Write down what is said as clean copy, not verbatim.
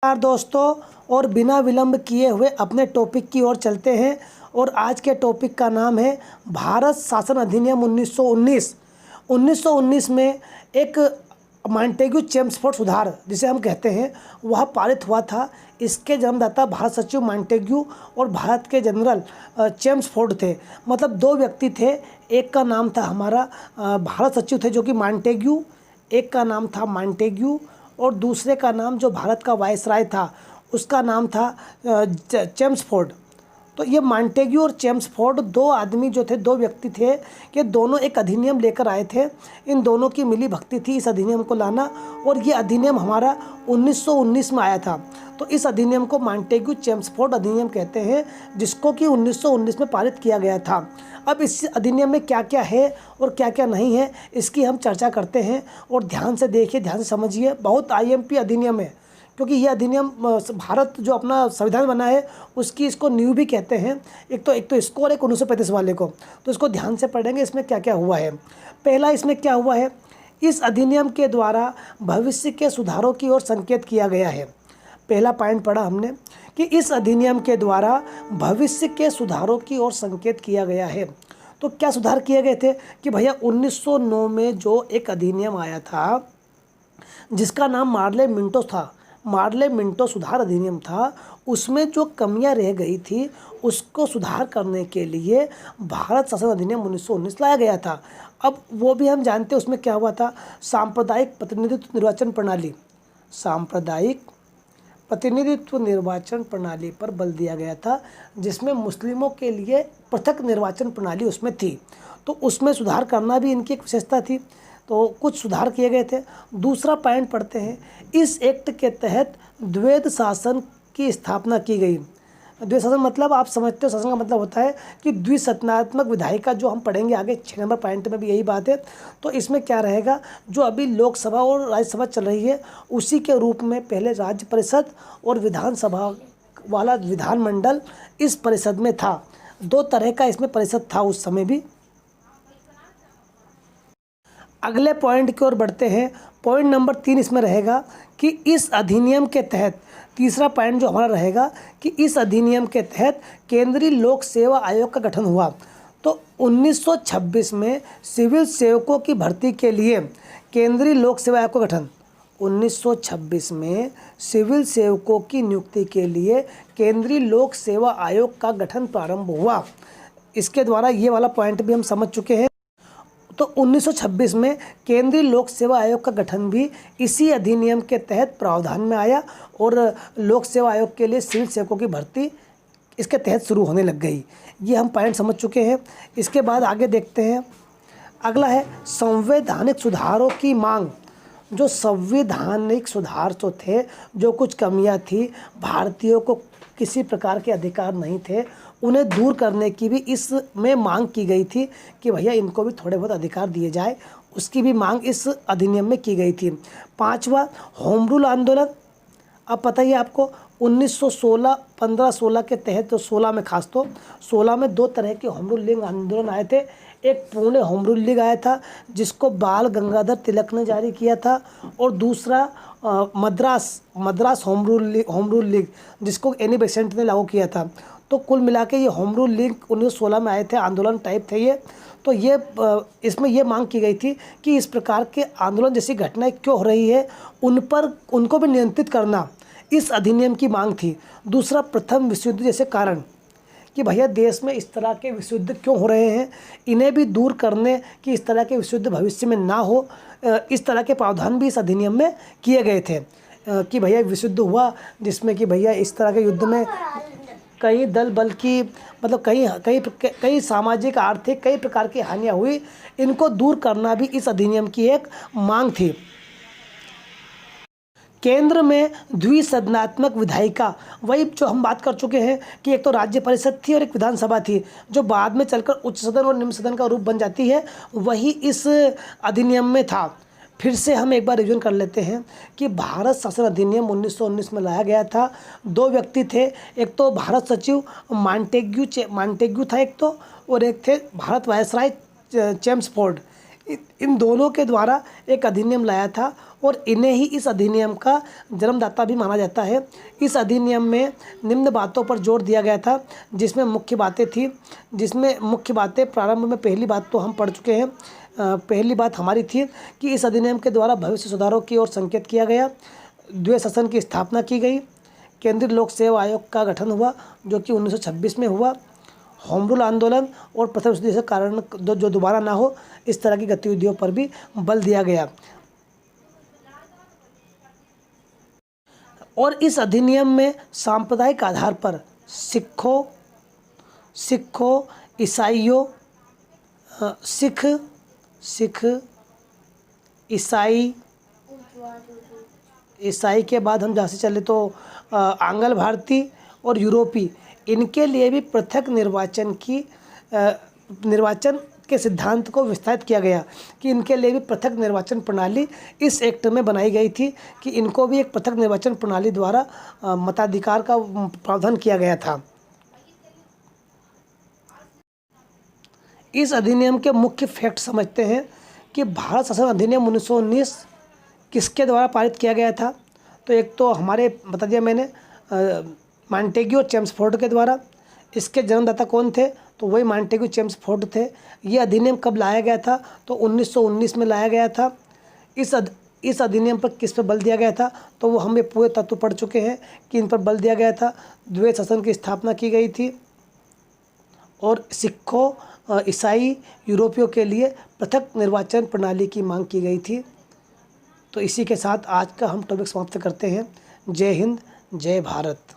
नमस्कार दोस्तों, और बिना विलंब किए हुए अपने टॉपिक की ओर चलते हैं। और आज के टॉपिक का नाम है भारत शासन अधिनियम 1919। 1919 में एक मॉन्टेग्यू चेम्सफोर्ड सुधार जिसे हम कहते हैं वह पारित हुआ था। इसके जन्मदाता भारत सचिव मॉन्टेग्यू और भारत के जनरल चेम्सफोर्ड थे। मतलब दो व्यक्ति थे। एक का नाम था हमारा भारत सचिव थे जो कि मॉन्टेग्यू, एक का नाम था मॉन्टेग्यू और दूसरे का नाम जो भारत का वायसराय था उसका नाम था चेम्सफोर्ड। तो ये मॉन्टेग्यू और चेम्सफोर्ड दो आदमी जो थे, दो व्यक्ति थे कि दोनों एक अधिनियम लेकर आए थे। इन दोनों की मिली भगती थी इस अधिनियम को लाना, और ये अधिनियम हमारा 1919 में आया था। तो इस अधिनियम को मॉन्टेग्यू चेम्सफोर्ड अधिनियम कहते हैं, जिसको कि 1919 में पारित किया गया था। अब इस अधिनियम में क्या क्या है और क्या क्या नहीं है इसकी हम चर्चा करते हैं। और ध्यान से देखिए, ध्यान से समझिए। बहुत आईएमपी अधिनियम है, क्योंकि ये अधिनियम भारत जो अपना संविधान बना है उसकी इसको नींव भी कहते हैं। एक तो इसको और एक 1935 वाले को। तो इसको ध्यान से पढ़ेंगे इसमें क्या क्या हुआ है। पहला इसमें क्या हुआ है, इस अधिनियम के द्वारा भविष्य के सुधारों की ओर संकेत किया गया है। पहला पॉइंट पढ़ा हमने कि इस अधिनियम के द्वारा भविष्य के सुधारों की ओर संकेत किया गया है। तो क्या सुधार किए गए थे कि भैया 1909 में जो एक अधिनियम आया था जिसका नाम मार्ले मिंटो था, मार्ले मिंटो सुधार अधिनियम था, उसमें जो कमियां रह गई थी उसको सुधार करने के लिए भारत शासन अधिनियम 1919 लाया गया था। अब वो भी हम जानते हैं उसमें क्या हुआ था। सांप्रदायिक प्रतिनिधित्व निर्वाचन प्रणाली, सांप्रदायिक प्रतिनिधित्व निर्वाचन प्रणाली पर बल दिया गया था, जिसमें मुस्लिमों के लिए पृथक निर्वाचन प्रणाली उसमें थी। तो उसमें सुधार करना भी इनकी एक विशेषता थी। तो कुछ सुधार किए गए थे। दूसरा पॉइंट पढ़ते हैं, इस एक्ट के तहत द्वैध शासन की स्थापना की गई। द्वैध शासन मतलब आप समझते हो, शासन का मतलब होता है कि द्विसत्तात्मक विधायिका, जो हम पढ़ेंगे आगे 6 नंबर पॉइंट में भी यही बात है। तो इसमें क्या रहेगा, जो अभी लोकसभा और राज्यसभा चल रही है उसी के रूप में पहले राज्य परिषद और विधानसभा वाला विधानमंडल इस परिषद में था। दो तरह का इसमें परिषद था उस समय भी। अगले पॉइंट की ओर बढ़ते हैं। पॉइंट नंबर 3 इसमें रहेगा कि इस अधिनियम के तहत, तीसरा पॉइंट जो हमारा रहेगा कि इस अधिनियम के तहत केंद्रीय लोक सेवा आयोग का गठन हुआ। तो 1926 में सिविल सेवकों की भर्ती के लिए केंद्रीय लोक सेवा आयोग का गठन, 1926 में सिविल सेवकों की नियुक्ति के लिए केंद्रीय लोक सेवा आयोग का गठन प्रारंभ हुआ। इसके द्वारा ये वाला पॉइंट भी हम समझ चुके हैं। तो 1926 में केंद्रीय लोक सेवा आयोग का गठन भी इसी अधिनियम के तहत प्रावधान में आया, और लोक सेवा आयोग के लिए सिविल सेवकों की भर्ती इसके तहत शुरू होने लग गई। ये हम पॉइंट समझ चुके हैं। इसके बाद आगे देखते हैं। अगला है संवैधानिक सुधारों की मांग। जो संवैधानिक सुधार जो थे, जो कुछ कमियां थी, भारतीयों को किसी प्रकार के अधिकार नहीं थे, उन्हें दूर करने की भी इसमें मांग की गई थी कि भैया इनको भी थोड़े बहुत अधिकार दिए जाए। उसकी भी मांग इस अधिनियम में की गई थी। पांचवा, होम रूल आंदोलन। अब पता ही आपको 1916 15-16 के तहत, तो 16 में खास तो 16 में दो तरह के होम रूल लीग आंदोलन आए थे। एक पुणे होम रूल लीग आया था जिसको बाल गंगाधर तिलक ने जारी किया था, और दूसरा मद्रास होम रूल लीग जिसको एनी बेसेंट ने लागू किया था। तो कुल मिला के ये होम रूल लीग 1916 में आए थे, आंदोलन टाइप थे ये। तो ये इसमें ये मांग की गई थी कि इस प्रकार के आंदोलन जैसी घटनाएं क्यों हो रही है उनको भी नियंत्रित करना इस अधिनियम की मांग थी। दूसरा, प्रथम विश्व युद्ध जैसे कारण, कि भैया देश में इस तरह के विश्व युद्ध क्यों हो रहे हैं, इन्हें भी दूर करने कि इस तरह के विश्व युद्ध भविष्य में ना हो, इस तरह के प्रावधान भी इस अधिनियम में किए गए थे। कि भैया विश्व युद्ध हुआ जिसमें कि भैया इस तरह के युद्ध में कई दल बल की, मतलब कई सामाजिक आर्थिक कई प्रकार की हानियाँ हुई, इनको दूर करना भी इस अधिनियम की एक मांग थी। केंद्र में द्विसदनात्मक विधायिका, वही जो हम बात कर चुके हैं कि एक तो राज्य परिषद थी और एक विधानसभा थी, जो बाद में चलकर उच्च सदन और निम्न सदन का रूप बन जाती है, वही इस अधिनियम में था। फिर से हम एक बार रिवीजन कर लेते हैं कि भारत शासन अधिनियम 1919 में लाया गया था। दो व्यक्ति थे, एक तो भारत सचिव मॉन्टेग्यू था एक तो, और एक थे भारत वायसराय चेम्सफोर्ड। इन दोनों के द्वारा एक अधिनियम लाया था और इन्हें ही इस अधिनियम का जन्मदाता भी माना जाता है। इस अधिनियम में निम्न बातों पर जोर दिया गया था, जिसमें मुख्य बातें प्रारंभ में पहली बात तो हम पढ़ चुके हैं। पहली बात हमारी थी कि इस अधिनियम के द्वारा भविष्य सुधारों की ओर संकेत किया गया, द्वैत शासन की स्थापना की गई, केंद्रीय लोक सेवा आयोग का गठन हुआ जो कि 1926 में हुआ, होम रूल आंदोलन और प्रथम विश्व युद्ध के कारण जो दोबारा ना हो, इस तरह की गतिविधियों पर भी बल दिया गया। और इस अधिनियम में सांप्रदायिक आधार पर सिखों, ईसाइयों, सिख ईसाई के बाद हम जहाँ से चले तो आंग्ल भारतीय और यूरोपी, इनके लिए भी पृथक निर्वाचन के सिद्धांत को विस्तारित किया गया कि इनके लिए भी पृथक निर्वाचन प्रणाली इस एक्ट में बनाई गई थी कि इनको भी एक पृथक निर्वाचन प्रणाली द्वारा मताधिकार का प्रावधान किया गया था। इस अधिनियम के मुख्य फैक्ट समझते हैं कि भारत शासन अधिनियम 1919 किसके द्वारा पारित किया गया था। तो एक तो हमारे बता दिया मैंने, मॉन्टेग्यू और चेम्सफोर्ड के द्वारा। इसके जन्मदाता कौन थे? तो वही मॉन्टेग्यू चेम्सफोर्ड थे। ये अधिनियम कब लाया गया था? तो 1919 में लाया गया था। इस अधिनियम पर किस पर बल दिया गया था? तो वो हम ये पूरे तत्व पढ़ चुके हैं कि इन पर बल दिया गया था। द्वैत शासन की स्थापना की गई थी और सिखों, ईसाई, यूरोपियों के लिए पृथक निर्वाचन प्रणाली की मांग की गई थी। तो इसी के साथ आज का हम टॉपिक समाप्त करते हैं। जय हिंद, जय भारत।